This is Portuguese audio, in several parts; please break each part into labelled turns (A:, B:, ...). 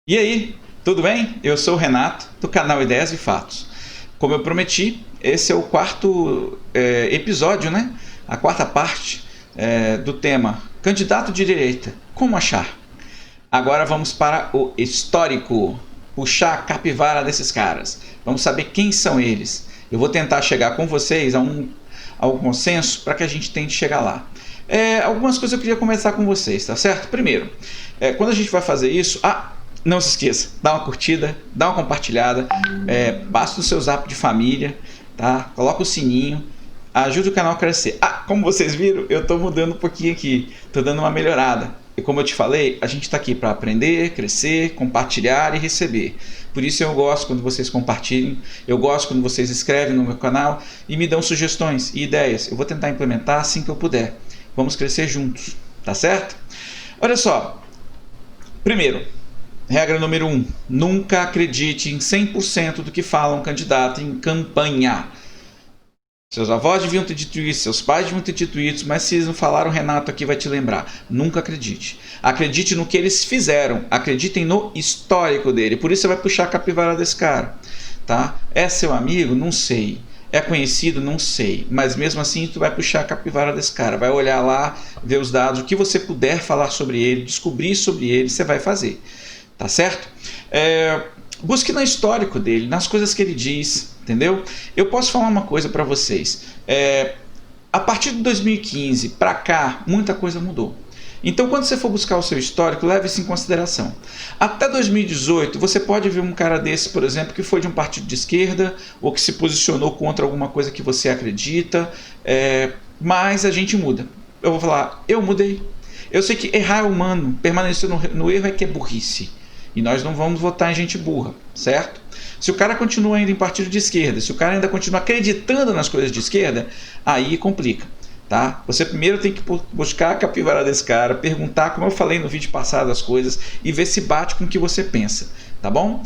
A: E aí, tudo bem? Eu sou o Renato, do canal Ideias e Fatos. Como eu prometi, esse é o quarto episódio, né? A quarta parte do tema Candidato de Direita, como achar? Agora vamos para o histórico, puxar a capivara desses caras. Vamos saber quem são eles. Eu vou tentar chegar com vocês a um consenso para que a gente tente chegar lá. Algumas coisas eu queria conversar com vocês, tá certo? Primeiro, quando a gente vai fazer isso, não se esqueça, dá uma curtida, dá uma compartilhada, basta o seu zap de família, tá? Coloca o sininho, ajuda o canal a crescer. Como vocês viram, eu estou mudando um pouquinho aqui, estou dando uma melhorada. E como eu te falei, a gente está aqui para aprender, crescer, compartilhar e receber. Por isso eu gosto quando vocês compartilhem, eu gosto quando vocês escrevem no meu canal e me dão sugestões e ideias. Eu vou tentar implementar assim que eu puder. Vamos crescer juntos, tá certo? Olha só, primeiro, regra número 1, nunca acredite em 100% do que fala um candidato em campanha. Seus avós deviam ter dito isso, seus pais deviam ter dito isso, mas se eles não falaram, o Renato aqui vai te lembrar. Nunca acredite. Acredite no que eles fizeram, acreditem no histórico dele. Por isso você vai puxar a capivara desse cara. Tá? É seu amigo? Não sei. É conhecido? Não sei. Mas mesmo assim tu vai puxar a capivara desse cara. Vai olhar lá, ver os dados, o que você puder falar sobre ele, descobrir sobre ele, você vai fazer. Tá certo? Busque no histórico dele, nas coisas que ele diz, entendeu? Eu posso falar uma coisa para vocês. A partir de 2015 para cá, muita coisa mudou. Então, quando você for buscar o seu histórico, leve isso em consideração. Até 2018, você pode ver um cara desse, por exemplo, que foi de um partido de esquerda ou que se posicionou contra alguma coisa que você acredita, mas a gente muda. Eu vou falar, eu mudei. Eu sei que errar é humano, permanecer no erro é que é burrice. E nós não vamos votar em gente burra, certo? Se o cara continua ainda em partido de esquerda, se o cara ainda continua acreditando nas coisas de esquerda, aí complica, tá? Você primeiro tem que buscar a capivara desse cara, perguntar, como eu falei no vídeo passado, as coisas, e ver se bate com o que você pensa, tá bom?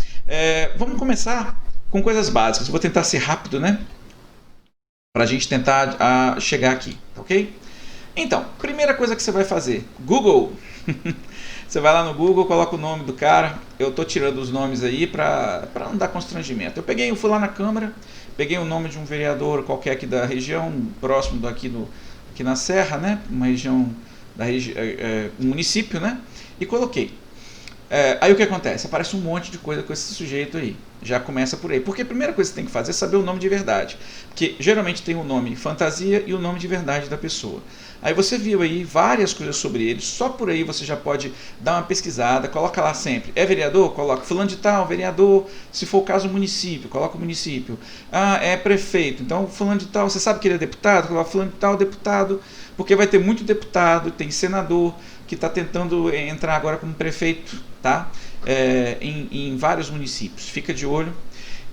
A: Vamos começar com coisas básicas. Eu vou tentar ser rápido, né? Pra gente tentar chegar aqui, tá ok? Então, primeira coisa que você vai fazer, Google. Você vai lá no Google, coloca o nome do cara. Eu estou tirando os nomes aí para não dar constrangimento. Eu fui lá na Câmara, peguei o nome de um vereador qualquer aqui da região, próximo daqui aqui na Serra, né? Uma região, um município, né? E coloquei. Aí o que acontece? Aparece um monte de coisa com esse sujeito aí. Já começa por aí. Porque a primeira coisa que você tem que fazer é saber o nome de verdade. Porque geralmente tem o nome fantasia e o nome de verdade da pessoa. Aí você viu aí várias coisas sobre ele. Só por aí você já pode dar uma pesquisada. Coloca lá sempre. É vereador? Coloca fulano de tal, vereador. Se for o caso, município. Coloca o município. É prefeito. Então fulano de tal, você sabe que ele é deputado? Coloca fulano de tal, deputado. Porque vai ter muito deputado, tem senador que está tentando entrar agora como prefeito, tá? Em vários municípios. Fica de olho.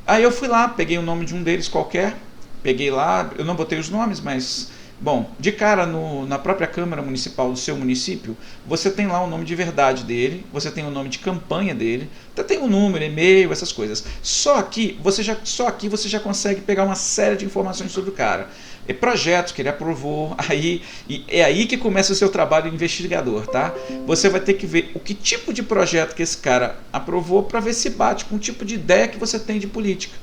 A: Aí eu fui lá, peguei o nome de um deles qualquer, peguei lá, eu não botei os nomes, mas, bom, de cara na própria Câmara Municipal do seu município, você tem lá o nome de verdade dele, você tem o nome de campanha dele, até tem o número, e-mail, essas coisas. Só aqui você já consegue pegar uma série de informações sobre o cara. Projetos que ele aprovou, e é aí que começa o seu trabalho investigador, tá? Você vai ter que ver o que tipo de projeto que esse cara aprovou para ver se bate com o tipo de ideia que você tem de política.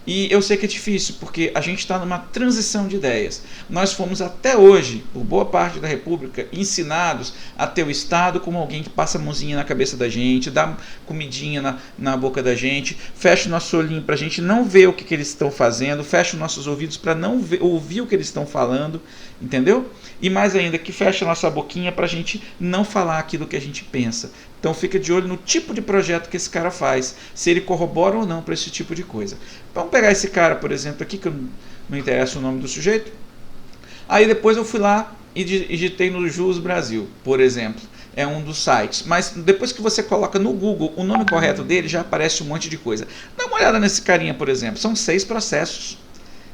A: E eu sei que é difícil, porque a gente está numa transição de ideias. Nós fomos até hoje, por boa parte da República, ensinados a ter o Estado como alguém que passa a mãozinha na cabeça da gente, dá comidinha na boca da gente, fecha o nosso olhinho para a gente não ver o que eles estão fazendo, fecha os nossos ouvidos para não ouvir o que eles estão falando, entendeu? E mais ainda, que fecha a nossa boquinha para a gente não falar aquilo que a gente pensa. Então fica de olho no tipo de projeto que esse cara faz, se ele corrobora ou não para esse tipo de coisa. Vamos pegar esse cara, por exemplo, aqui, que não interessa o nome do sujeito. Aí depois eu fui lá e digitei no Jus Brasil, por exemplo. É um dos sites. Mas depois que você coloca no Google o nome correto dele, já aparece um monte de coisa. Dá uma olhada nesse carinha, por exemplo. São 6 processos.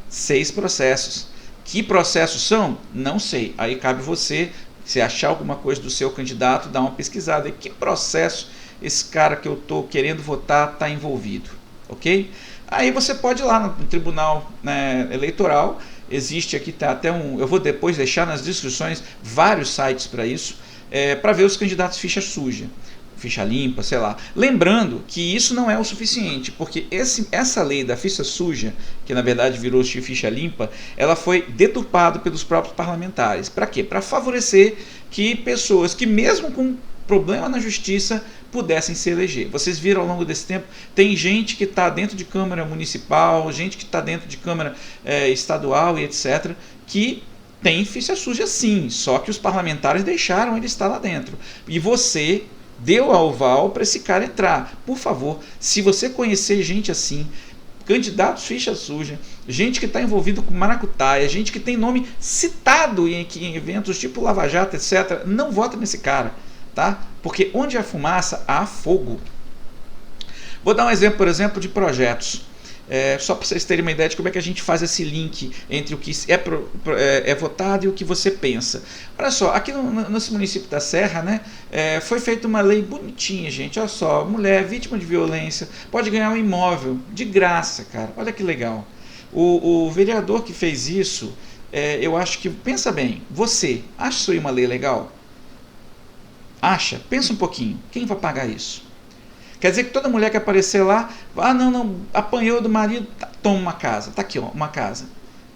A: 6 processos. Que processos são? Não sei. Aí cabe você, se achar alguma coisa do seu candidato, dar uma pesquisada. E que processo esse cara que eu estou querendo votar está envolvido. Ok? Aí você pode ir lá no Tribunal, né, Eleitoral. Existe aqui, tá até eu vou depois deixar nas descrições vários sites para isso, para ver os candidatos ficha suja. ficha limpa, sei lá. Lembrando que isso não é o suficiente, porque essa lei da ficha suja, que na verdade virou ficha limpa, ela foi deturpada pelos próprios parlamentares. Para quê? Para favorecer que pessoas que mesmo com problema na justiça pudessem se eleger. Vocês viram ao longo desse tempo, tem gente que está dentro de Câmara Municipal, gente que está dentro de Câmara Estadual e etc., que tem ficha suja sim, só que os parlamentares deixaram ele estar lá dentro. E você deu aval para esse cara entrar. Por favor, se você conhecer gente assim, candidatos ficha suja, gente que está envolvido com maracutaia, gente que tem nome citado em eventos tipo Lava Jato, etc., não vota nesse cara, tá? Porque onde há fumaça, há fogo. Vou dar um exemplo, por exemplo, de projetos. Só para vocês terem uma ideia de como é que a gente faz esse link entre o que é votado e o que você pensa. Olha só, aqui nesse município da Serra, né, foi feita uma lei bonitinha, gente. Olha só, mulher vítima de violência pode ganhar um imóvel de graça, cara. Olha que legal. O vereador que fez isso, eu acho que, pensa bem, você acha isso aí uma lei legal? Acha? Pensa um pouquinho. Quem vai pagar isso? Quer dizer que toda mulher que aparecer lá, não, apanhou do marido, toma uma casa. Está aqui, ó, uma casa.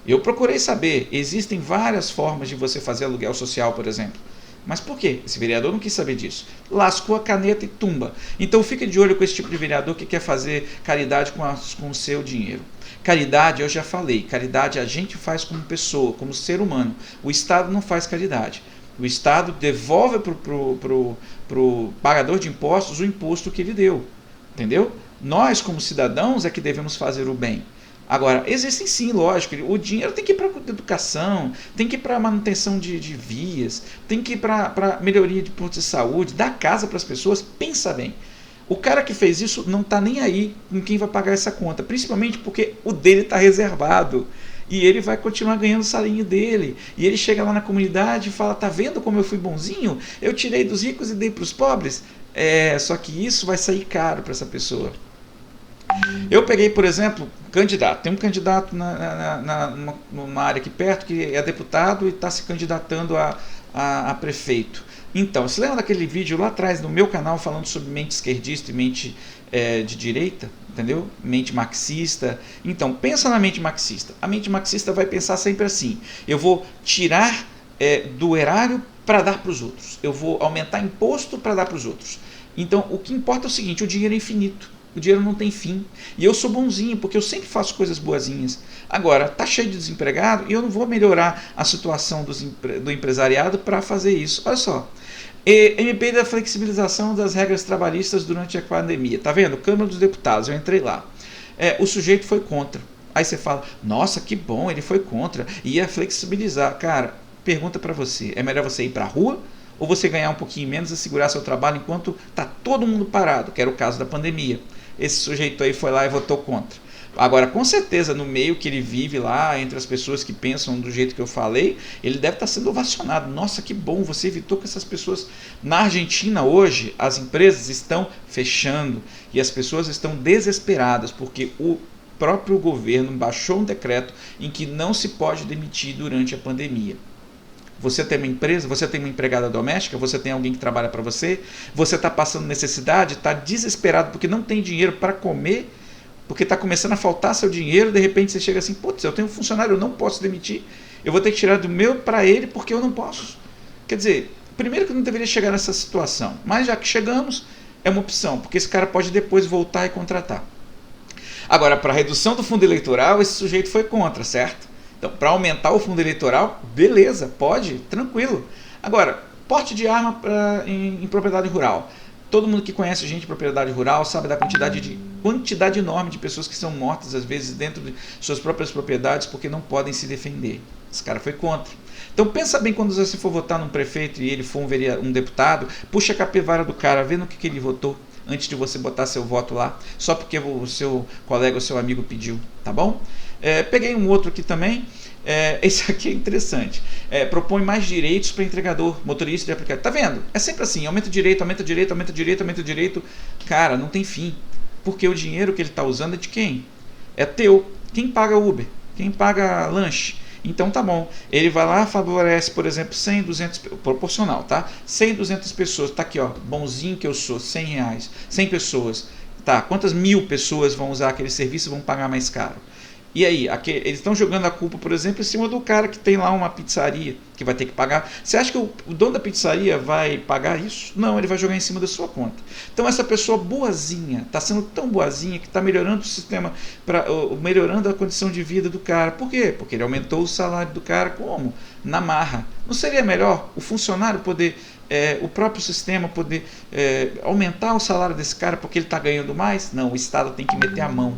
A: Eu procurei saber, existem várias formas de você fazer aluguel social, por exemplo. Mas por quê? Esse vereador não quis saber disso. Lascou a caneta e tumba. Então fica de olho com esse tipo de vereador que quer fazer caridade com o seu dinheiro. Caridade, eu já falei, caridade a gente faz como pessoa, como ser humano. O Estado não faz caridade. O Estado devolve para o pagador de impostos o imposto que ele deu. Entendeu? Nós, como cidadãos, é que devemos fazer o bem. Agora, existem sim, lógico, o dinheiro tem que ir para a educação, tem que ir para a manutenção de vias, tem que ir para melhoria de postos de saúde, dar casa para as pessoas. Pensa bem. O cara que fez isso não está nem aí com quem vai pagar essa conta, principalmente porque o dele está reservado. E ele vai continuar ganhando o salinho dele. E ele chega lá na comunidade e fala, tá vendo como eu fui bonzinho? Eu tirei dos ricos e dei para os pobres. Só que isso vai sair caro para essa pessoa. Eu peguei, por exemplo, candidato. Tem um candidato numa área aqui perto que é deputado e está se candidatando a prefeito. Então, você lembra daquele vídeo lá atrás no meu canal falando sobre mente esquerdista e mente de direita? Entendeu? Mente marxista. Então, pensa na mente marxista. A mente marxista vai pensar sempre assim: eu vou tirar do erário para dar para os outros. Eu vou aumentar imposto para dar para os outros. Então, o que importa é o seguinte: o dinheiro é infinito. O dinheiro não tem fim. E eu sou bonzinho, porque eu sempre faço coisas boazinhas. Agora, tá cheio de desempregado e eu não vou melhorar a situação do empresariado para fazer isso. Olha só. MP da flexibilização das regras trabalhistas durante a pandemia. Tá vendo? Câmara dos Deputados, eu entrei lá. O sujeito foi contra. Aí você fala, nossa, que bom, ele foi contra. Ia flexibilizar. Cara, pergunta para você, é melhor você ir para a rua ou você ganhar um pouquinho menos e segurar seu trabalho enquanto tá todo mundo parado, que era o caso da pandemia. Esse sujeito aí foi lá e votou contra. Agora, com certeza, no meio que ele vive lá, entre as pessoas que pensam do jeito que eu falei, ele deve estar sendo ovacionado. Nossa, que bom, você evitou que essas pessoas... Na Argentina, hoje, as empresas estão fechando e as pessoas estão desesperadas, porque o próprio governo baixou um decreto em que não se pode demitir durante a pandemia. Você tem uma empresa, você tem uma empregada doméstica, você tem alguém que trabalha para você está passando necessidade, está desesperado porque não tem dinheiro para comer, porque está começando a faltar seu dinheiro, de repente você chega assim, putz, eu tenho um funcionário, eu não posso demitir, eu vou ter que tirar do meu para ele porque eu não posso. Quer dizer, primeiro que eu não deveria chegar nessa situação, mas já que chegamos, é uma opção, porque esse cara pode depois voltar e contratar. Agora, para a redução do fundo eleitoral, esse sujeito foi contra, certo? Então, para aumentar o fundo eleitoral, beleza, pode, tranquilo. Agora, porte de arma em propriedade rural. Todo mundo que conhece gente de propriedade rural sabe da quantidade enorme de pessoas que são mortas, às vezes, dentro de suas próprias propriedades porque não podem se defender. Esse cara foi contra. Então pensa bem quando você for votar num prefeito e ele for um deputado, puxa a capivara do cara, vê no que ele votou antes de você botar seu voto lá, só porque o seu colega ou seu amigo pediu, tá bom? Peguei um outro aqui também. Esse aqui é interessante. Propõe mais direitos para entregador, motorista de aplicativo. Tá vendo? É sempre assim, aumenta o direito, aumenta o direito, aumenta o direito, aumenta o direito. Cara, não tem fim. Porque o dinheiro que ele está usando é de quem? É teu. Quem paga Uber? Quem paga lanche? Então tá bom, ele vai lá, favorece, por exemplo, 100, 200, proporcional, tá? 100, 200 pessoas, tá aqui ó, bonzinho que eu sou, 100 reais, 100 pessoas, tá? Quantas mil pessoas vão usar aquele serviço e vão pagar mais caro? E aí, eles estão jogando a culpa, por exemplo, em cima do cara que tem lá uma pizzaria, que vai ter que pagar. Você acha que o dono da pizzaria vai pagar isso? Não, ele vai jogar em cima da sua conta. Então essa pessoa boazinha, está sendo tão boazinha que está melhorando o sistema, melhorando a condição de vida do cara. Por quê? Porque ele aumentou o salário do cara como? Na marra. Não seria melhor o funcionário poder, o próprio sistema poder aumentar o salário desse cara porque ele está ganhando mais? Não, o Estado tem que meter a mão.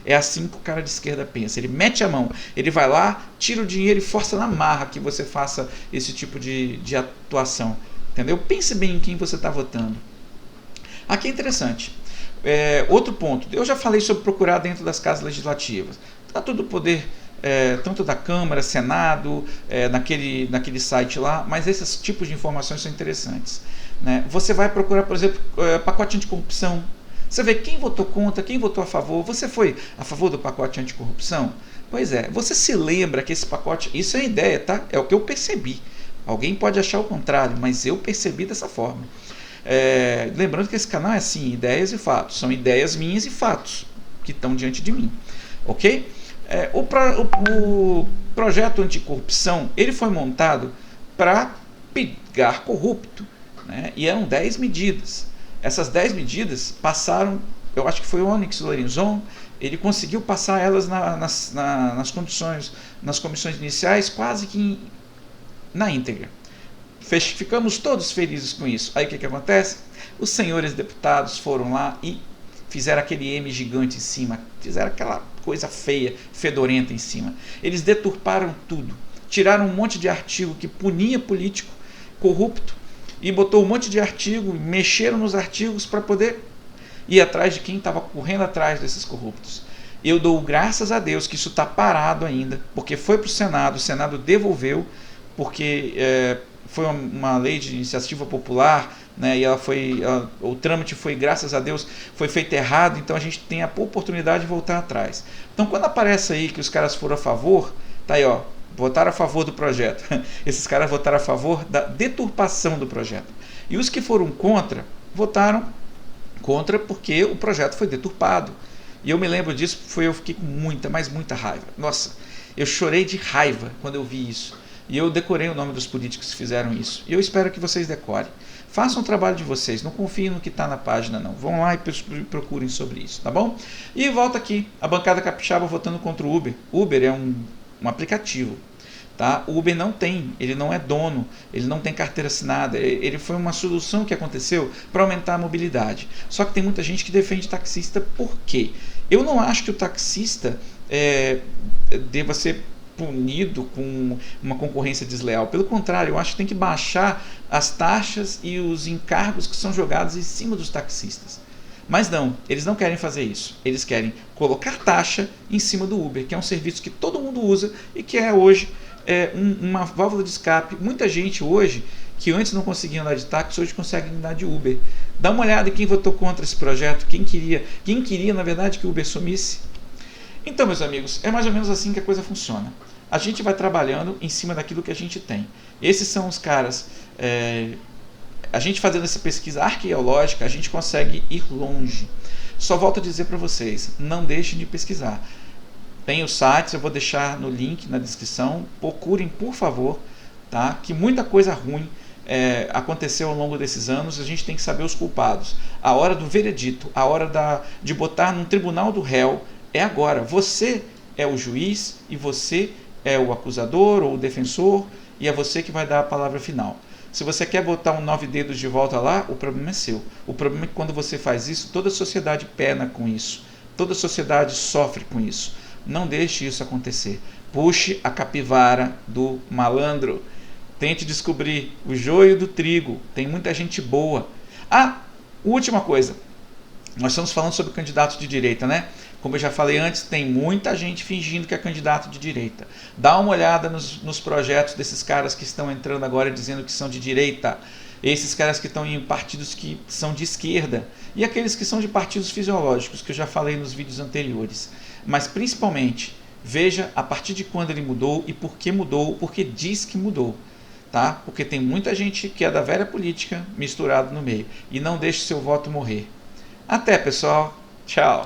A: É assim que o cara de esquerda pensa. Ele mete a mão, ele vai lá, tira o dinheiro e força na marra que você faça esse tipo de atuação. Entendeu? Pense bem em quem você está votando. Aqui é interessante. Outro ponto. Eu já falei sobre procurar dentro das casas legislativas. Está todo o poder, tanto da Câmara, Senado, naquele site lá, mas esses tipos de informações são interessantes. Né? Você vai procurar, por exemplo, pacote anticorrupção. Você vê quem votou contra, quem votou a favor. Você foi a favor do pacote anticorrupção? Pois é, você se lembra que esse pacote, isso é ideia, tá? É o que eu percebi. Alguém pode achar o contrário, mas eu percebi dessa forma. Lembrando que esse canal é assim, ideias e fatos. São ideias minhas e fatos que estão diante de mim. Ok? O projeto anticorrupção, ele foi montado para pegar corrupto. Né? E eram 10 medidas. Essas 10 medidas passaram, eu acho que foi o Onyx Lorenzon, ele conseguiu passar elas nas comissões iniciais quase que na íntegra. Ficamos todos felizes com isso. Aí o que acontece? Os senhores deputados foram lá e fizeram aquele M gigante em cima, fizeram aquela coisa feia, fedorenta em cima. Eles deturparam tudo, tiraram um monte de artigo que punia político corrupto, e botou um monte de artigo, mexeram nos artigos para poder ir atrás de quem estava correndo atrás desses corruptos. Eu dou graças a Deus que isso está parado ainda, porque foi para o Senado devolveu, porque foi uma lei de iniciativa popular, né, e o trâmite foi, graças a Deus, foi feito errado, então a gente tem a oportunidade de voltar atrás. Então quando aparece aí que os caras foram a favor, tá aí ó, votaram a favor do projeto. Esses caras votaram a favor da deturpação do projeto. E os que foram contra, votaram contra porque o projeto foi deturpado. E eu me lembro disso, eu fiquei com muita, mas muita raiva. Nossa, eu chorei de raiva quando eu vi isso. E eu decorei o nome dos políticos que fizeram isso. E eu espero que vocês decorem. Façam o trabalho de vocês, não confiem no que está na página não. Vão lá e procurem sobre isso, tá bom? E volta aqui, a bancada capixaba votando contra o Uber. Uber é um aplicativo. Tá? O Uber ele não é dono, ele não tem carteira assinada, ele foi uma solução que aconteceu para aumentar a mobilidade. Só que tem muita gente que defende taxista. Por quê? Eu não acho que o taxista deva ser punido com uma concorrência desleal. Pelo contrário, eu acho que tem que baixar as taxas e os encargos que são jogados em cima dos taxistas. Mas não, eles não querem fazer isso. Eles querem colocar taxa em cima do Uber, que é um serviço que todo mundo usa e que é hoje uma válvula de escape. Muita gente hoje, que antes não conseguia andar de táxi, hoje consegue andar de Uber. Dá uma olhada em quem votou contra esse projeto, quem queria na verdade que o Uber sumisse. Então, meus amigos, é mais ou menos assim que a coisa funciona. A gente vai trabalhando em cima daquilo que a gente tem. Esses são os caras... a gente fazendo essa pesquisa arqueológica, a gente consegue ir longe. Só volto a dizer para vocês, não deixem de pesquisar. Tem os sites, eu vou deixar no link na descrição. Procurem, por favor, tá? Que muita coisa ruim aconteceu ao longo desses anos. A gente tem que saber os culpados. A hora do veredito, a hora de botar num tribunal do réu é agora. Você é o juiz e você é o acusador ou o defensor e é você que vai dar a palavra final. Se você quer botar um 9 dedos de volta lá, o problema é seu. O problema é que quando você faz isso, toda a sociedade pena com isso. Toda a sociedade sofre com isso. Não deixe isso acontecer. Puxe a capivara do malandro. Tente descobrir o joio do trigo. Tem muita gente boa. Última coisa. Nós estamos falando sobre candidatos de direita, né? Como eu já falei antes, tem muita gente fingindo que é candidato de direita. Dá uma olhada nos projetos desses caras que estão entrando agora dizendo que são de direita. Esses caras que estão em partidos que são de esquerda. E aqueles que são de partidos fisiológicos, que eu já falei nos vídeos anteriores. Mas principalmente, veja a partir de quando ele mudou e por que mudou, porque diz que mudou. Tá? Porque tem muita gente que é da velha política misturado no meio. E não deixe seu voto morrer. Até, pessoal. Tchau.